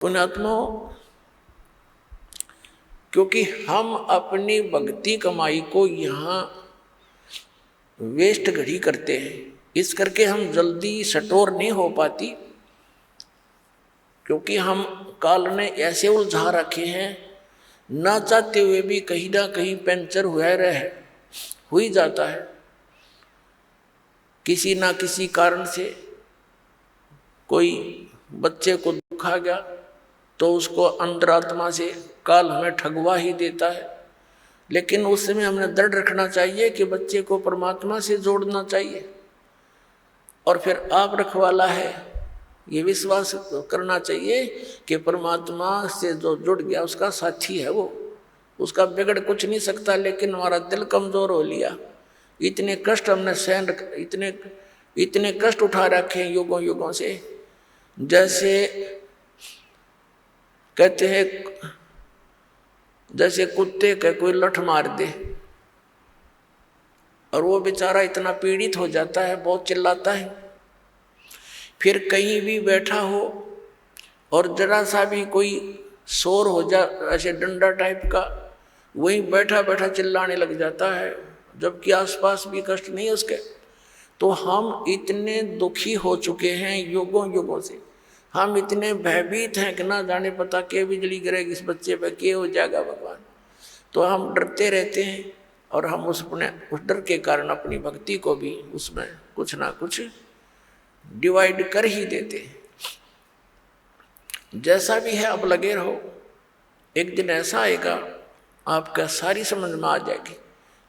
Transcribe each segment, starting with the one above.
पुण्यात्मा, क्योंकि हम अपनी भक्ति कमाई को यहाँ वेस्ट घड़ी करते हैं, इस करके हम जल्दी सटोर नहीं हो पाती, क्योंकि हम काल ने ऐसे उलझा रखे हैं, ना चाहते हुए भी कहीं ना कहीं पंचर हो ही जाता है। किसी ना किसी कारण से कोई बच्चे को दुख आ गया तो उसको अंतरात्मा से काल हमें ठगवा ही देता है। लेकिन उस समय हमने दृढ़ रखना चाहिए कि बच्चे को परमात्मा से जोड़ना चाहिए, और फिर आप रखवाला है ये विश्वास करना चाहिए कि परमात्मा से जो जुड़ गया उसका साथी है, वो उसका बिगड़ कुछ नहीं सकता। लेकिन हमारा दिल कमजोर हो लिया, इतने कष्ट हमने सहन, इतने कष्ट उठा रखे हैं युगों युगों से। जैसे कहते हैं, जैसे कुत्ते का कोई लठ मार दे और वो बेचारा इतना पीड़ित हो जाता है, बहुत चिल्लाता है। फिर कहीं भी बैठा हो और जरा सा भी कोई शोर हो जा, ऐसे डंडा टाइप का, वहीं बैठा बैठा चिल्लाने लग जाता है, जबकि आसपास भी कष्ट नहीं है उसके। तो हम इतने दुखी हो चुके हैं युगों युगों से, हम इतने भयभीत हैं कि ना जाने पता के बिजली गिरेगी इस बच्चे पे, के हो जाएगा भगवान। तो हम डरते रहते हैं, और हम उस डर के कारण अपनी भक्ति को भी उसमें कुछ ना कुछ डिवाइड कर ही देते हैं। जैसा भी है अब लगे रहो, एक दिन ऐसा आएगा आपका सारी समझ में आ जाएगी,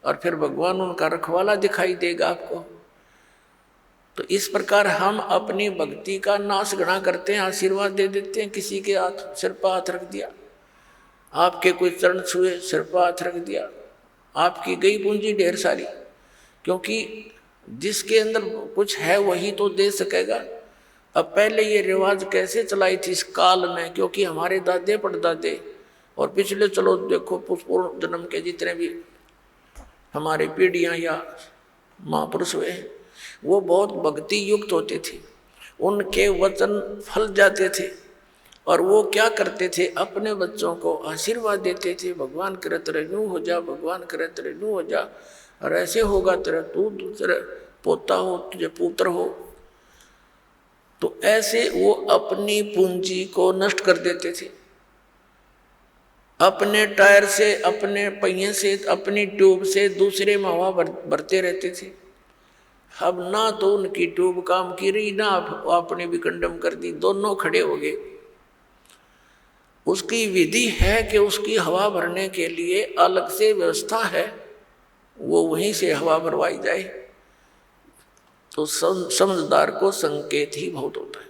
और फिर भगवान उनका रखवाला दिखाई देगा आपको। तो इस प्रकार हम अपनी भक्ति का नाश गणा करते हैं, आशीर्वाद दे देते हैं, किसी के हाथ सिर पर हाथ रख दिया, आपके कोई चरण छुए, सिर पर हाथ रख दिया, आपकी गई पूंजी ढेर सारी। क्योंकि जिसके अंदर कुछ है वही तो दे सकेगा। अब पहले ये रिवाज कैसे चलाई थी इस काल में, क्योंकि हमारे दादे परदादे और पिछले चलो देखो पूर्व जन्म के जितने भी हमारे पीढ़ियाँ या महापुरुष हुए, वो बहुत भक्ति युक्त होते थे, उनके वचन फल जाते थे, और वो क्या करते थे, अपने बच्चों को आशीर्वाद देते थे, भगवान करे तेरे यूँ हो जा, भगवान करे तेरे यूँ हो जा, और ऐसे होगा तेरा, तू दूसरे पोता हो, तुझे पुत्र हो। तो ऐसे वो अपनी पूंजी को नष्ट कर देते थे, अपने टायर से, अपने पहिए से, अपनी ट्यूब से दूसरे में हवा भरते रहते थे। अब ना तो उनकी ट्यूब काम की रही, ना आपने भी कंडम कर दी, दोनों खड़े हो गए। उसकी विधि है कि उसकी हवा भरने के लिए अलग से व्यवस्था है, वो वहीं से हवा भरवाई जाए। तो समझदार को संकेत ही बहुत होता है।